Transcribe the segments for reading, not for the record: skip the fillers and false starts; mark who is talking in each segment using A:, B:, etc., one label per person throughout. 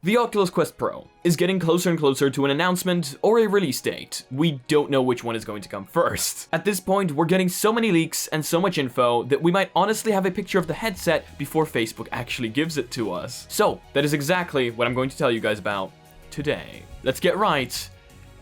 A: The Oculus Quest Pro is getting closer and closer to an announcement or a release date. We don't know which one is going to come first. At this point, we're getting so many leaks and so much info that we might honestly have a picture of the headset before Facebook actually gives it to us. So, that is exactly what I'm going to tell you guys about today. Let's get right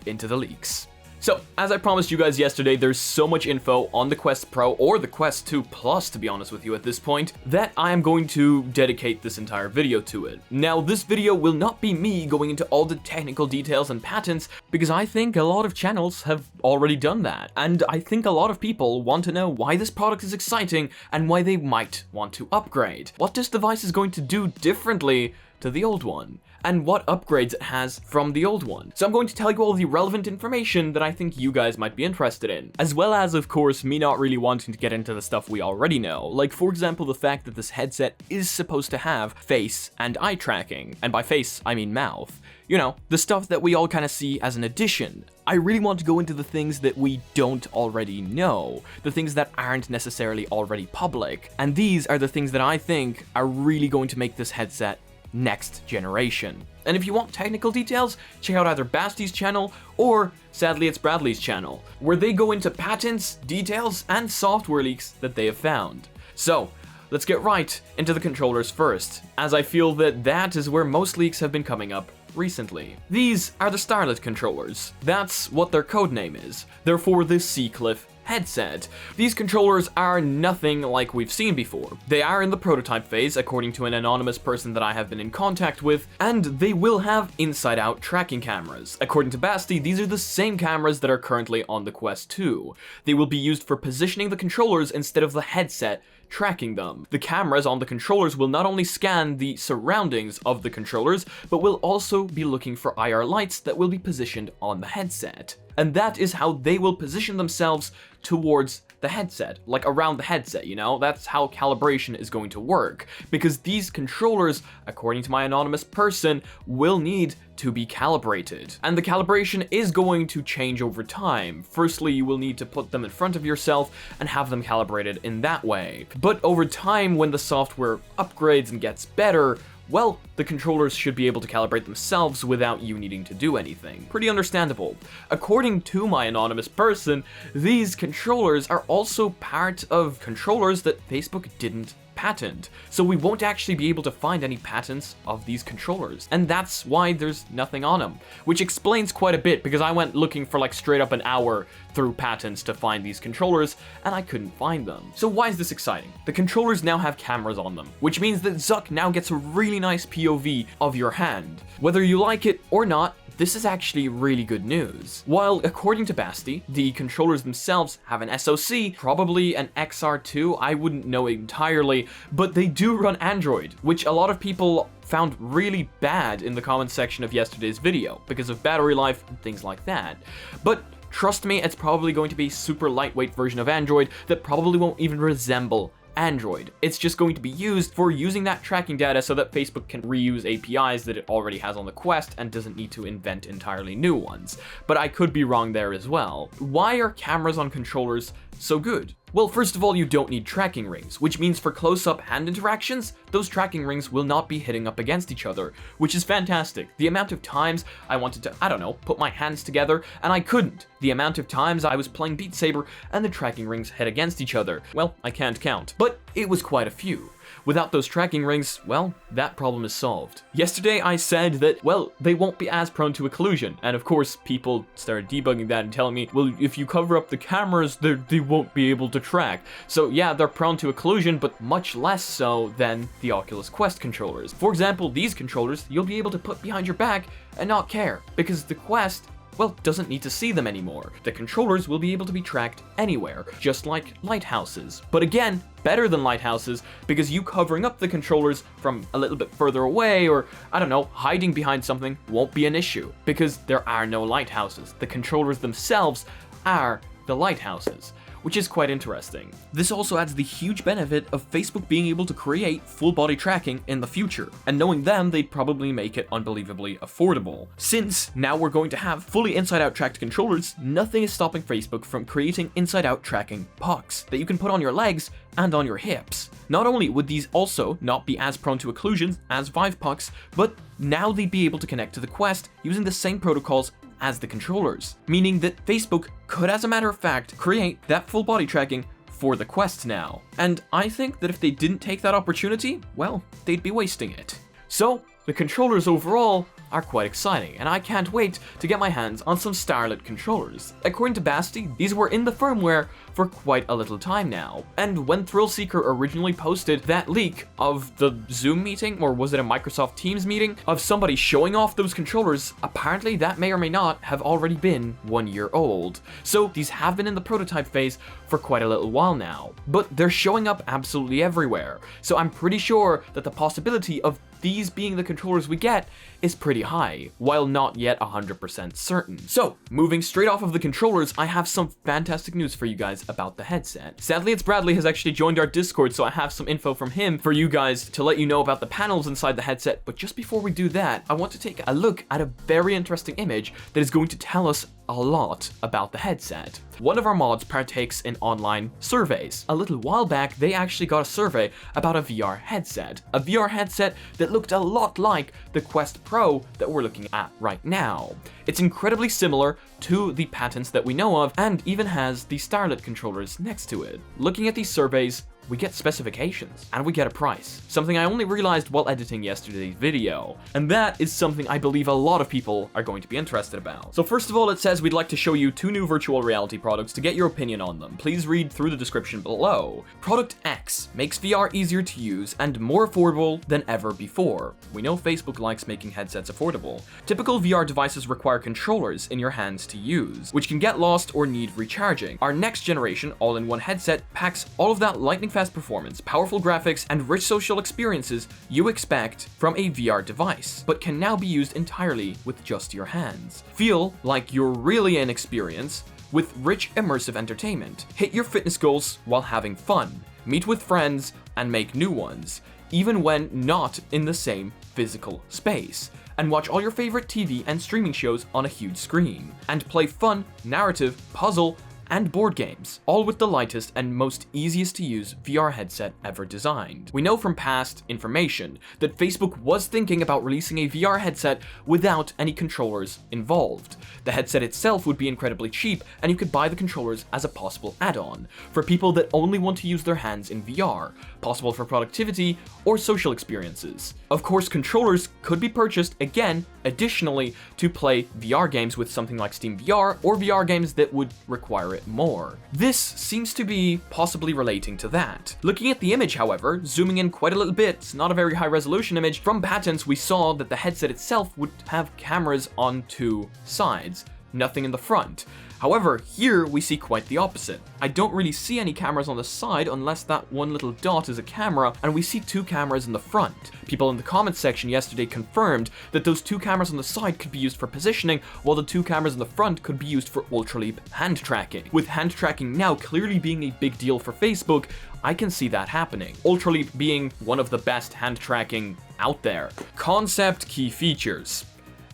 A: into the leaks. So, as I promised you guys yesterday, there's so much info on the Quest Pro, or the Quest 2 Plus to be honest with you at this point, that I am going to dedicate this entire video to it. Now, this video will not be me going into all the technical details and patents, because I think a lot of channels have already done that, and I think a lot of people want to know why this product is exciting and why they might want to upgrade. What this device is going to do differently to the old one, and what upgrades it has from the old one. So I'm going to tell you all the relevant information that I think you guys might be interested in, as well as, of course, me not really wanting to get into the stuff we already know, like for example the fact that this headset is supposed to have face and eye tracking, and by face I mean mouth. You know, the stuff that we all kind of see as an addition. I really want to go into the things that we don't already know, the things that aren't necessarily already public, and these are the things that I think are really going to make this headset next generation. And if you want technical details, check out either Basti's channel or, sadly, it's Bradley's channel, where they go into patents, details, and software leaks that they have found. So, let's get right into the controllers first, as I feel that that is where most leaks have been coming up recently. These are the Starlet controllers. That's what their codename is. They're for the Seacliff headset. These controllers are nothing like we've seen before. They are in the prototype phase, according to an anonymous person that I have been in contact with, and they will have inside-out tracking cameras. According to Basti, these are the same cameras that are currently on the Quest 2. They will be used for positioning the controllers instead of the headset tracking them. The cameras on the controllers will not only scan the surroundings of the controllers, but will also be looking for IR lights that will be positioned on the headset. And that is how they will position themselves towards the headset, like around the headset, you know? That's how calibration is going to work, because these controllers, according to my anonymous person, will need to be calibrated. And the calibration is going to change over time. Firstly, you will need to put them in front of yourself and have them calibrated in that way. But over time, when the software upgrades and gets better, well, the controllers should be able to calibrate themselves without you needing to do anything. Pretty understandable. According to my anonymous person, these controllers are also part of controllers that Facebook didn't patent. So we won't actually be able to find any patents of these controllers. And that's why there's nothing on them. Which explains quite a bit, because I went looking for like straight up an hour through patents to find these controllers, and I couldn't find them. So why is this exciting? The controllers now have cameras on them, which means that Zuck now gets a really nice POV of your hand. Whether you like it or not, this is actually really good news. While, according to Basti, the controllers themselves have an SoC, probably an XR2, I wouldn't know entirely, but they do run Android, which a lot of people found really bad in the comments section of yesterday's video, because of battery life and things like that. But trust me, it's probably going to be a super lightweight version of Android that probably won't even resemble Android. It's just going to be used for using that tracking data so that Facebook can reuse APIs that it already has on the Quest and doesn't need to invent entirely new ones. But I could be wrong there as well. Why are cameras on controllers so good? Well, first of all, you don't need tracking rings, which means for close-up hand interactions, those tracking rings will not be hitting up against each other, which is fantastic. The amount of times I wanted to, I don't know, put my hands together, and I couldn't. The amount of times I was playing Beat Saber and the tracking rings hit against each other, well, I can't count, but it was quite a few. Without those tracking rings, well, that problem is solved. Yesterday I said that, well, they won't be as prone to occlusion, and of course people started debugging that and telling me, well, if you cover up the cameras, they won't be able to track. So yeah, they're prone to occlusion, but much less so than the Oculus Quest controllers. For example, these controllers, you'll be able to put behind your back and not care, because the Quest, well, doesn't need to see them anymore. The controllers will be able to be tracked anywhere, just like lighthouses. But again, better than lighthouses, because you covering up the controllers from a little bit further away, or, I don't know, hiding behind something won't be an issue, because there are no lighthouses. The controllers themselves are the lighthouses. which is quite interesting. This also adds the huge benefit of Facebook being able to create full body tracking in the future, and knowing them, they'd probably make it unbelievably affordable. Since now we're going to have fully inside-out tracked controllers, nothing is stopping Facebook from creating inside-out tracking pucks that you can put on your legs and on your hips. Not only would these also not be as prone to occlusions as Vive pucks, but now they'd be able to connect to the Quest using the same protocols as the controllers, meaning that Facebook could, as a matter of fact, create that full body tracking for the Quest now. And I think that if they didn't take that opportunity, well, they'd be wasting it. So, the controllers overall are quite exciting, and I can't wait to get my hands on some Starlit controllers. According to Basti, these were in the firmware for quite a little time now, and when Thrillseeker originally posted that leak of the Zoom meeting, or was it a Microsoft Teams meeting, of somebody showing off those controllers, apparently that may or may not have already been 1 year old. So these have been in the prototype phase for quite a little while now, but they're showing up absolutely everywhere, so I'm pretty sure that the possibility of these being the controllers we get is pretty high, while not yet 100% certain. So, moving straight off of the controllers, I have some fantastic news for you guys about the headset. Sadly, it's Bradley has actually joined our Discord, so I have some info from him for you guys to let you know about the panels inside the headset, but just before we do that, I want to take a look at a very interesting image that is going to tell us a lot about the headset. One of our mods partakes in online surveys. A little while back, they actually got a survey about a VR headset that looked a lot like the Quest Pro that we're looking at right now. It's incredibly similar to the patents that we know of, and even has the Starlit controllers next to it. Looking at these surveys, we get specifications, and we get a price. Something I only realized while editing yesterday's video. And that is something I believe a lot of people are going to be interested about. So first of all, it says we'd like to show you 2 new virtual reality products to get your opinion on them. Please read through the description below. Product X makes VR easier to use and more affordable than ever before. We know Facebook likes making headsets affordable. Typical VR devices require controllers in your hands to use, which can get lost or need recharging. Our next generation all-in-one headset packs all of that lightning fast performance, powerful graphics, and rich social experiences you expect from a VR device, but can now be used entirely with just your hands. Feel like you're really in experience with rich immersive entertainment. Hit your fitness goals while having fun. Meet with friends and make new ones, even when not in the same physical space. And watch all your favorite TV and streaming shows on a huge screen. And play fun, narrative, puzzle, and board games, all with the lightest and most easiest to use VR headset ever designed. We know from past information that Facebook was thinking about releasing a VR headset without any controllers involved. The headset itself would be incredibly cheap, and you could buy the controllers as a possible add-on for people that only want to use their hands in VR, possible for productivity or social experiences. Of course, controllers could be purchased again additionally to play VR games with something like Steam VR, or VR games that would require it more. This seems to be possibly relating to that. Looking at the image, however, zooming in quite a little bit, it's not a very high resolution image, from patents we saw that the headset itself would have cameras on 2 sides, nothing in the front. However, here we see quite the opposite. I don't really see any cameras on the side unless that one little dot is a camera, and we see 2 cameras in the front. People in the comments section yesterday confirmed that those 2 cameras on the side could be used for positioning, while the 2 cameras in the front could be used for ultra-leap hand tracking. With hand tracking now clearly being a big deal for Facebook, I can see that happening. Ultra-leap being one of the best hand tracking out there. Concept key features.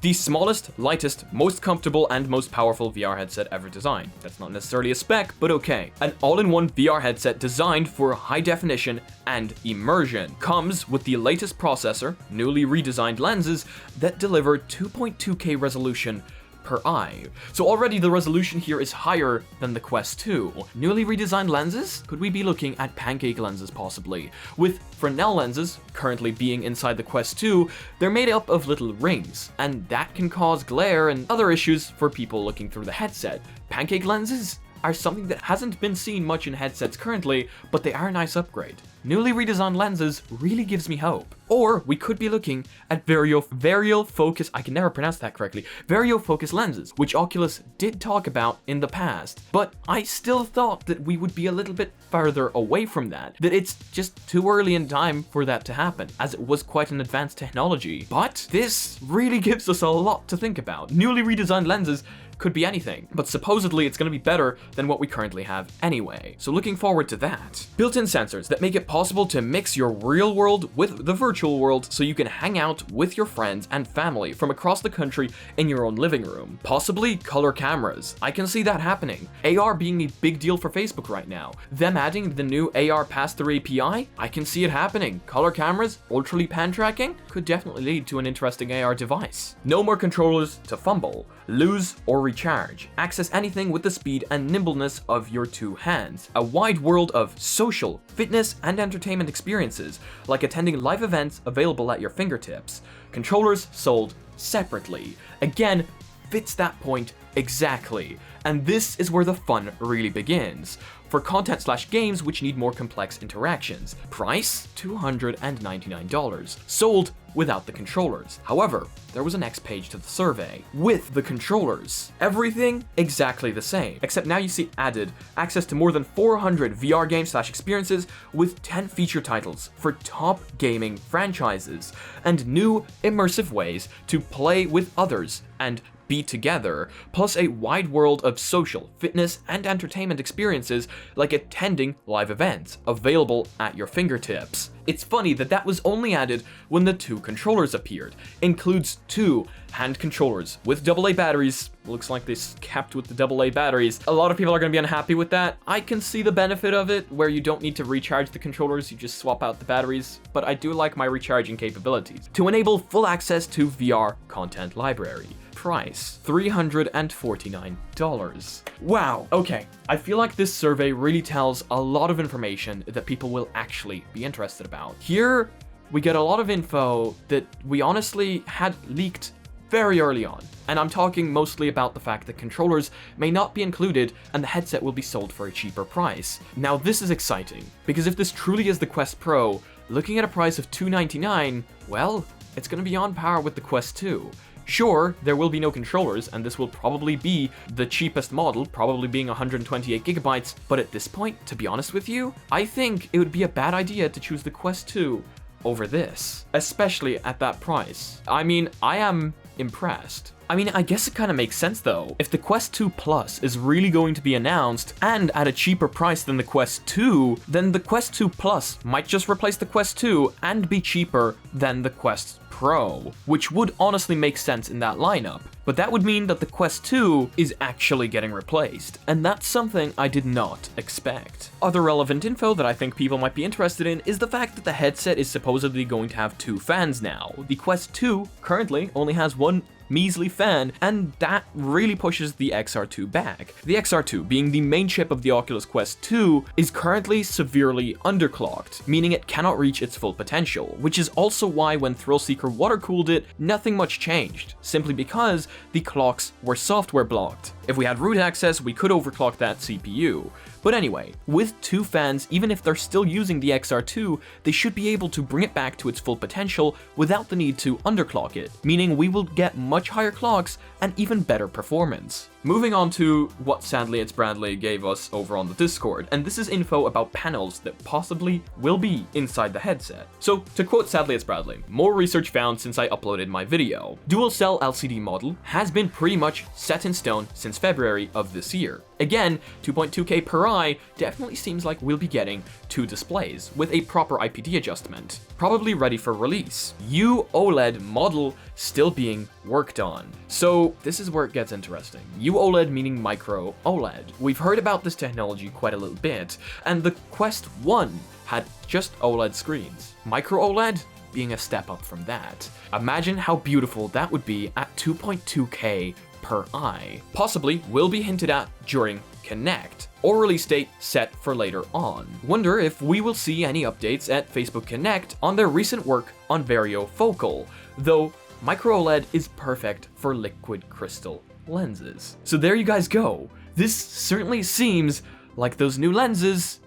A: The smallest, lightest, most comfortable, and most powerful VR headset ever designed. That's not necessarily a spec, but okay. An all-in-one VR headset designed for high definition and immersion. Comes with the latest processor, newly redesigned lenses that deliver 2.2K resolution per eye. So already the resolution here is higher than the Quest 2. Newly redesigned lenses? Could we be looking at pancake lenses possibly? With Fresnel lenses currently being inside the Quest 2, they're made up of little rings, and that can cause glare and other issues for people looking through the headset. Pancake lenses are something that hasn't been seen much in headsets currently, but they are a nice upgrade. Newly redesigned lenses really gives me hope. Or we could be looking at variofocus, I can never pronounce that correctly, variofocus lenses, which Oculus did talk about in the past, but I still thought that we would be a little bit further away from that it's just too early in time for that to happen, as it was quite an advanced technology. But this really gives us a lot to think about. Newly redesigned lenses could be anything, but supposedly it's going to be better than what we currently have anyway. So looking forward to that. Built-in sensors that make it possible to mix your real world with the virtual world so you can hang out with your friends and family from across the country in your own living room. Possibly color cameras. I can see that happening. AR being a big deal for Facebook right now. Them adding the new AR pass-through API, I can see it happening. Color cameras, ultra pan tracking, could definitely lead to an interesting AR device. No more controllers to fumble, lose, or recharge. Access anything with the speed and nimbleness of your two hands. A wide world of social, fitness, and entertainment experiences, like attending live events available at your fingertips. Controllers sold separately. Again, fits that point exactly. And this is where the fun really begins. For content/games which need more complex interactions. Price? $299. Sold without the controllers. However, there was a next page to the survey with the controllers. Everything exactly the same, except now you see added access to more than 400 VR games/experiences with 10 feature titles for top gaming franchises, and new immersive ways to play with others and be together, plus a wide world of social, fitness, and entertainment experiences like attending live events available at your fingertips. It's funny that that was only added when the two controllers appeared. Includes two hand controllers with AA batteries. Looks like they capped with the AA batteries. A lot of people are going to be unhappy with that. I can see the benefit of it, where you don't need to recharge the controllers, you just swap out the batteries, but I do like my recharging capabilities. To enable full access to VR content library. Price, $349. Wow, okay. I feel like this survey really tells a lot of information that people will actually be interested about. Here, we get a lot of info that we honestly had leaked very early on. And I'm talking mostly about the fact that controllers may not be included and the headset will be sold for a cheaper price. Now this is exciting, because if this truly is the Quest Pro, looking at a price of $299, well, it's going to be on par with the Quest 2. Sure, there will be no controllers, and this will probably be the cheapest model, probably being 128 gigabytes, but at this point, to be honest with you, I think it would be a bad idea to choose the Quest 2 over this, especially at that price. I mean, I am impressed. I mean, I guess it kind of makes sense though. If the Quest 2 Plus is really going to be announced and at a cheaper price than the Quest 2, then the Quest 2 Plus might just replace the Quest 2 and be cheaper than the Quest Pro, which would honestly make sense in that lineup. But that would mean that the Quest 2 is actually getting replaced, and that's something I did not expect. Other relevant info that I think people might be interested in is the fact that the headset is supposedly going to have two fans now. The Quest 2 currently only has one measly fan, and that really pushes the XR2 back. The XR2, being the main chip of the Oculus Quest 2, is currently severely underclocked, meaning it cannot reach its full potential, which is also why when Thrillseeker water-cooled it, nothing much changed, simply because the clocks were software blocked. If we had root access, we could overclock that CPU. But anyway, with two fans, even if they're still using the XR2, they should be able to bring it back to its full potential without the need to underclock it, meaning we will get much higher clocks and even better performance. Moving on to what Sadly It's Bradley gave us over on the Discord, and this is info about panels that possibly will be inside the headset. So, to quote Sadly It's Bradley, more research found since I uploaded my video. Dual cell LCD model has been pretty much set in stone since February of this year. Again, 2.2K per eye definitely seems like we'll be getting two displays with a proper IPD adjustment, probably ready for release. UOLED model still being worked on. So this is where it gets interesting. UOLED meaning micro OLED. We've heard about this technology quite a little bit, and the Quest 1 had just OLED screens. Micro OLED being a step up from that. Imagine how beautiful that would be at 2.2K per eye. Possibly will be hinted at during Connect, or release date set for later on. Wonder if we will see any updates at Facebook Connect on their recent work on variofocal, though micro OLED is perfect for liquid crystal lenses. So there you guys go. This certainly seems like those new lenses,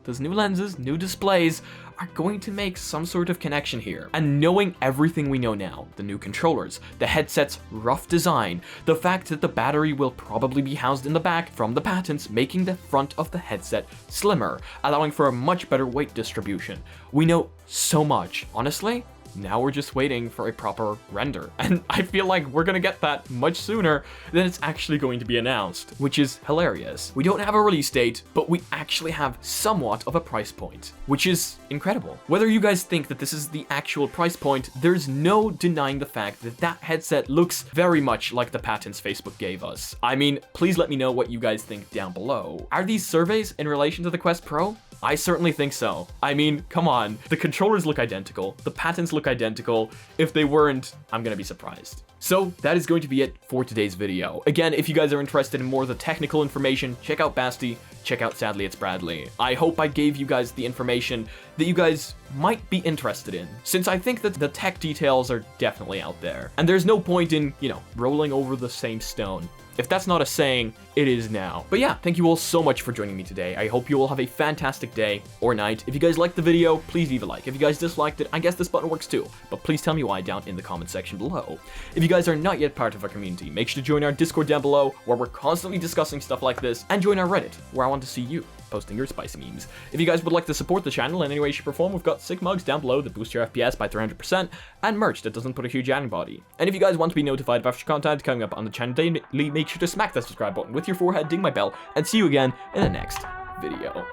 A: those new lenses, new displays, are going to make some sort of connection here. And knowing everything we know now, the new controllers, the headset's rough design, the fact that the battery will probably be housed in the back from the patents, making the front of the headset slimmer, allowing for a much better weight distribution. We know so much. Honestly, now we're just waiting for a proper render. And I feel like we're gonna get that much sooner than it's actually going to be announced, which is hilarious. We don't have a release date, but we actually have somewhat of a price point, which is incredible. Whether you guys think that this is the actual price point, there's no denying the fact that that headset looks very much like the patents Facebook gave us. I mean, please let me know what you guys think down below. Are these surveys in relation to the Quest Pro? I certainly think so. I mean, come on. The controllers look identical. The patents look identical. If they weren't, I'm gonna be surprised. So that is going to be it for today's video. Again, if you guys are interested in more of the technical information, check out Basti, check out Sadly It's Bradley. I hope I gave you guys the information that you guys might be interested in, since I think that the tech details are definitely out there. And there's no point in, rolling over the same stone. If that's not a saying, it is now. But yeah, thank you all so much for joining me today. I hope you all have a fantastic day or night. If you guys liked the video, please leave a like. If you guys disliked it, I guess this button works too. But please tell me why down in the comment section below. If you guys are not yet part of our community, make sure to join our Discord down below, where we're constantly discussing stuff like this, and join our Reddit, where I want to see you posting your spicy memes. If you guys would like to support the channel in any way, shape, or form, we've got sick mugs down below that boost your FPS by 300%, and merch that doesn't put a huge ad in body. And if you guys want to be notified of extra content coming up on the channel daily, make sure to smack that subscribe button with your forehead, ding my bell, and see you again in the next video.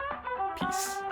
A: Peace.